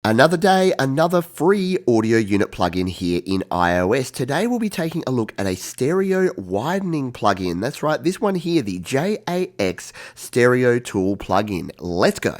Another day, another free audio unit plugin here in iOS. Today we'll be taking a look at a stereo widening plugin. That's right, this one here, the JAX Stereo Tool plugin. Let's go.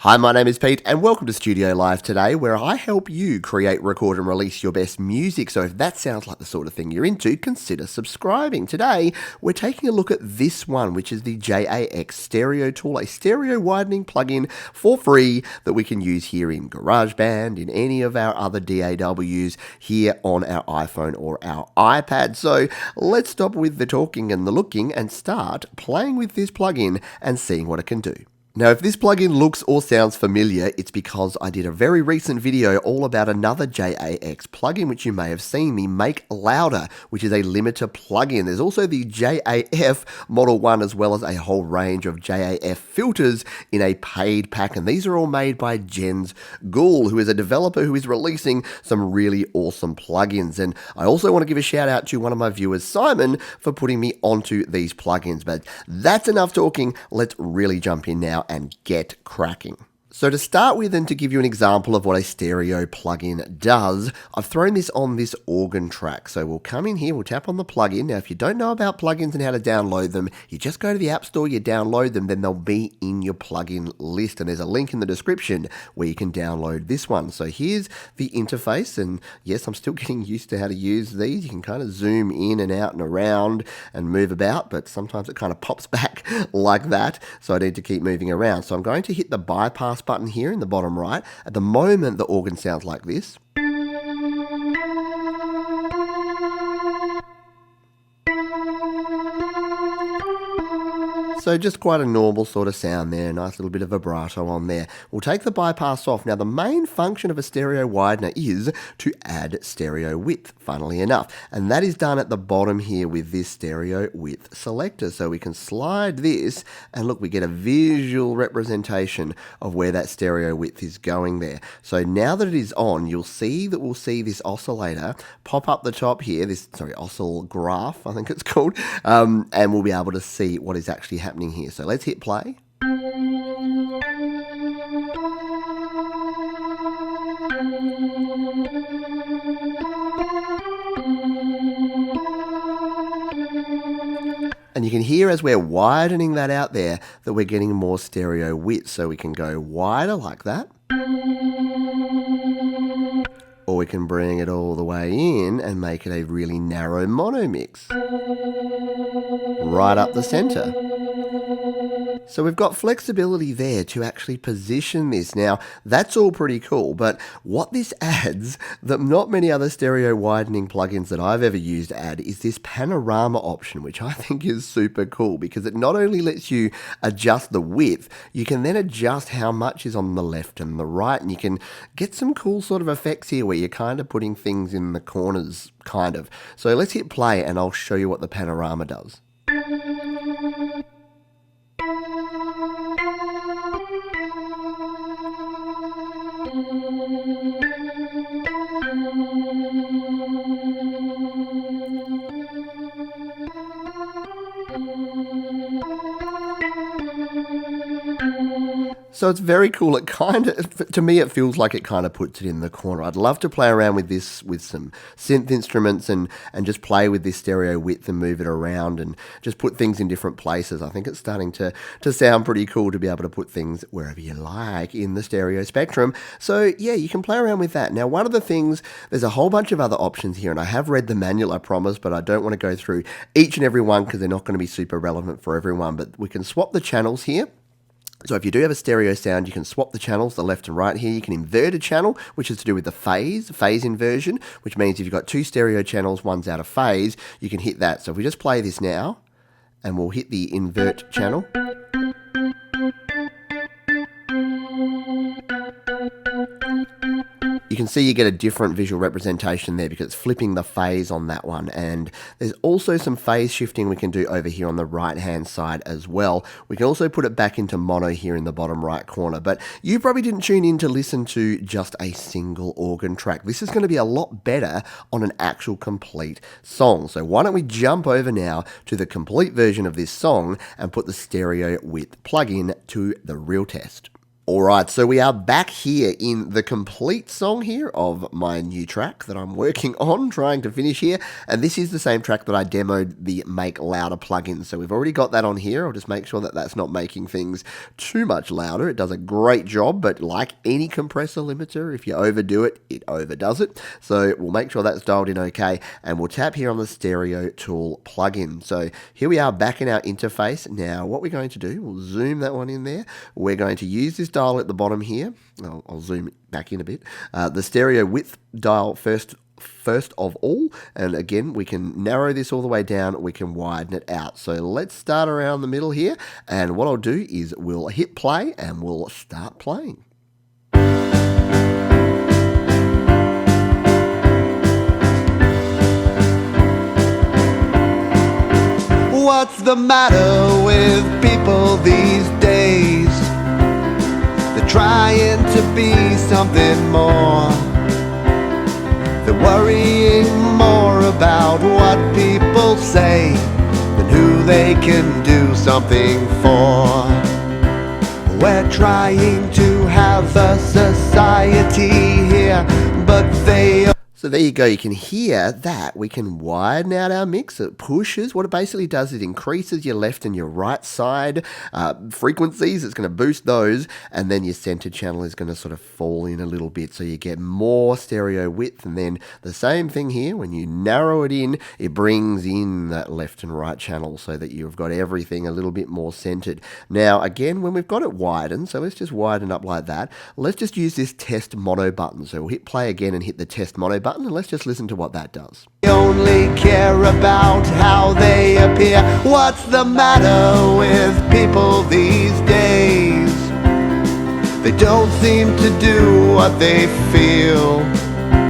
Hi, my name is Pete and welcome to Studio Live today, where I help you create, record and release your best music. So if that sounds like the sort of thing you're into, consider subscribing. Today we're taking a look at this one, which is the JAX Stereo Tool, a stereo widening plugin for free that we can use here in GarageBand, in any of our other DAWs, here on our iPhone or our iPad. So let's stop with the talking and the looking and start playing with this plugin and seeing what it can do. Now, if this plugin looks or sounds familiar, it's because I did a very recent video all about another JAX plugin, which you may have seen, the Make Louder, which is a limiter plugin. There's also the JAF Model 1, as well as a whole range of JAF filters in a paid pack. And these are all made by Jens Gould, who is a developer who is releasing some really awesome plugins. And I also want to give a shout out to one of my viewers, Simon, for putting me onto these plugins. But that's enough talking. Let's really jump in now and get cracking. So to start with, and to give you an example of what a stereo plugin does, I've thrown this on this organ track. So we'll come in here, we'll tap on the plugin. Now, if you don't know about plugins and how to download them, you just go to the App Store, you download them, then they'll be in your plugin list. And there's a link in the description where you can download this one. So here's the interface. And yes, I'm still getting used to how to use these. You can kind of zoom in and out and around and move about, but sometimes it kind of pops back like that. So I need to keep moving around. So I'm going to hit the bypass button here in the bottom right. At the moment, the organ sounds like this. So just quite a normal sort of sound there, nice little bit of vibrato on there. We'll take the bypass off. Now, the main function of a stereo widener is to add stereo width, funnily enough. And that is done at the bottom here with this stereo width selector. So we can slide this and look, we get a visual representation of where that stereo width is going there. So now that it is on, you'll see that we'll see this oscillator pop up the top here, oscillograph, I think it's called, and we'll be able to see what is actually happening here. So let's hit play. And you can hear as we're widening that out there that we're getting more stereo width. So we can go wider like that. Or we can bring it all the way in and make it a really narrow mono mix. Right up the center. So we've got flexibility there to actually position this. Now, that's all pretty cool, but what this adds that not many other stereo widening plugins that I've ever used add is this panorama option, which I think is super cool because it not only lets you adjust the width, you can then adjust how much is on the left and the right, and you can get some cool sort of effects here where you're kind of putting things in the corners, kind of. So let's hit play and I'll show you what the panorama does. So it's very cool. It kind of, to me, it feels like it kind of puts it in the corner. I'd love to play around with this with some synth instruments and just play with this stereo width and move it around and just put things in different places. I think it's starting to sound pretty cool to be able to put things wherever you like in the stereo spectrum. So yeah, you can play around with that. Now, one of the things, there's a whole bunch of other options here, and I have read the manual, I promise, but I don't want to go through each and every one because they're not going to be super relevant for everyone. But we can swap the channels here. So if you do have a stereo sound, you can swap the channels, the left and right here. You can invert a channel, which is to do with the phase inversion, which means if you've got two stereo channels, one's out of phase, you can hit that. So if we just play this now, and we'll hit the invert channel. You can see you get a different visual representation there because it's flipping the phase on that one. And there's also some phase shifting we can do over here on the right-hand side as well. We can also put it back into mono here in the bottom right corner. But you probably didn't tune in to listen to just a single organ track. This is going to be a lot better on an actual complete song. So why don't we jump over now to the complete version of this song and put the stereo width plugin to the real test. Alright, so we are back here in the complete song here of my new track that I'm working on, trying to finish here. And this is the same track that I demoed the Make Louder plugin. So we've already got that on here. I'll just make sure that that's not making things too much louder. It does a great job, but like any compressor limiter, if you overdo it, it overdoes it. So we'll make sure that's dialed in okay. And we'll tap here on the Stereo Tool plugin. So here we are back in our interface. Now what we're going to do, we'll zoom that one in there. We're going to use this dial at the bottom here. I'll zoom it back in a bit. The stereo width dial first of all, and again we can narrow this all the way down, we can widen it out. So let's start around the middle here, and what I'll do is we'll hit play and we'll start playing. What's the matter with people these days? They're trying to be something more. They're worrying more about what people say than who they can do something for. We're trying to have a society here, but they... So there you go, you can hear that we can widen out our mix. It pushes, what it basically does is it increases your left and your right side frequencies. It's going to boost those, and then your center channel is going to sort of fall in a little bit, so you get more stereo width. And then the same thing here, when you narrow it in, it brings in that left and right channel so that you've got everything a little bit more centered. Now again, when we've got it widened, so let's just widen up like that, let's just use this test mono button. So we'll hit play again and hit the test mono button, and let's just listen to what that does. We only care about how they appear. What's the matter with people these days? They don't seem to do what they feel.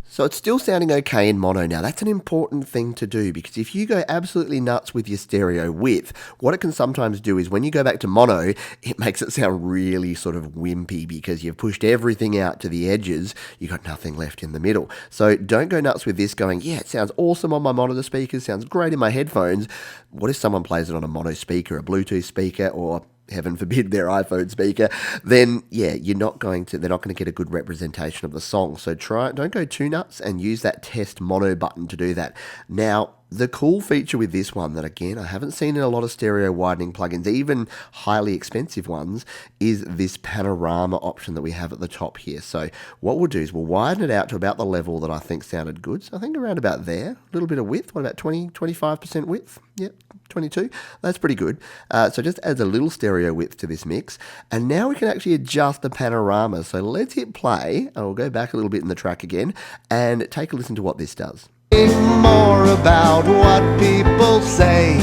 So it's still sounding okay in mono. Now that's an important thing to do, because if you go absolutely nuts with your stereo width, what it can sometimes do is when you go back to mono, it makes it sound really sort of wimpy because you've pushed everything out to the edges, you got nothing left in the middle. So don't go nuts with this going, yeah, it sounds awesome on my monitor speakers, sounds great in my headphones. What if someone plays it on a mono speaker, a Bluetooth speaker, or heaven forbid their iPhone speaker? Then yeah, they're not going to get a good representation of the song. So don't go too nuts and use that test mono button to do that. Now the cool feature with this one that again I haven't seen in a lot of stereo widening plugins, even highly expensive ones, is this panorama option that we have at the top here. So what we'll do is we'll widen it out to about the level that I think sounded good. So I think around about there, a little bit of width. What about 25% width? Yep, 22. That's pretty good. So just adds a little stereo width to this mix. And now we can actually adjust the panorama. So let's hit play. I'll go back a little bit in the track again and take a listen to what this does. More about what people say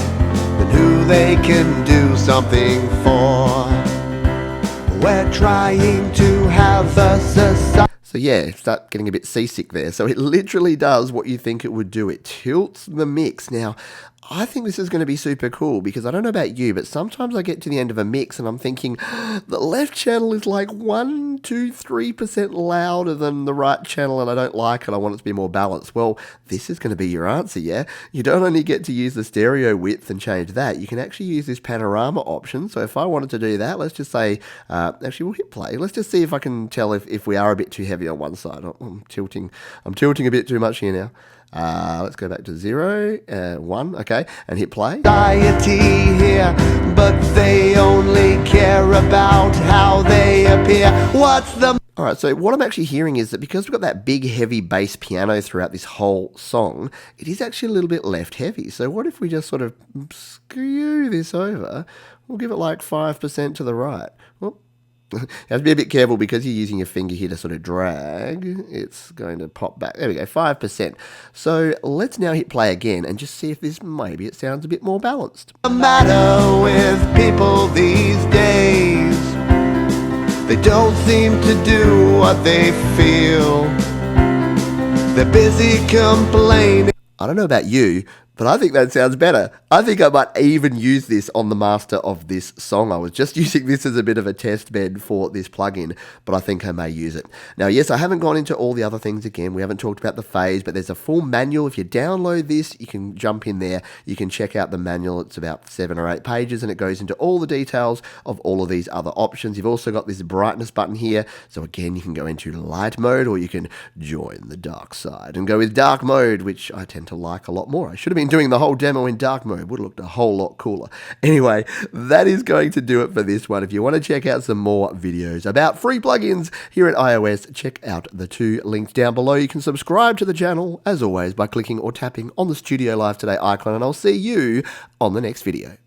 than who they can do something for. We're trying to have a society. So yeah, start getting a bit seasick there. So it literally does what you think it would do. It tilts the mix. Now, I think this is going to be super cool because I don't know about you, but sometimes I get to the end of a mix and I'm thinking the left channel is like 1, 2, 3% louder than the right channel and I don't like it. I want it to be more balanced. Well, this is going to be your answer, yeah? You don't only get to use the stereo width and change that, you can actually use this panorama option. So if I wanted to do that, let's just say, actually we'll hit play. Let's just see if I can tell if we are a bit too heavy on one side. I'm tilting a bit too much here now. Let's go back to 0, 1, okay, and hit play. Society here, but they only care about how they appear. What's the... Alright, so what I'm actually hearing is that because we've got that big heavy bass piano throughout this whole song, it is actually a little bit left heavy. So what if we just sort of skew this over? We'll give it like 5% to the right. Well, you have to be a bit careful because you're using your finger here to sort of drag. It's going to pop back. There we go, 5%. So let's now hit play again and just see if maybe it sounds a bit more balanced. The matter with people these days, they don't seem to do what they feel. They're busy complaining. I don't know about you, but I think that sounds better. I think I might even use this on the master of this song. I was just using this as a bit of a test bed for this plugin, but I think I may use it. Now, yes, I haven't gone into all the other things again. We haven't talked about the phase, but there's a full manual. If you download this, you can jump in there. You can check out the manual. It's about 7 or 8 pages, and it goes into all the details of all of these other options. You've also got this brightness button here. So again, you can go into light mode, or you can join the dark side and go with dark mode, which I tend to like a lot more. I should have been doing the whole demo in dark mode. Would have looked a whole lot cooler. Anyway, that is going to do it for this one. If you want to check out some more videos about free plugins here at iOS, check out the 2 links down below. You can subscribe to the channel, as always, by clicking or tapping on the Studio Live Today icon, and I'll see you on the next video.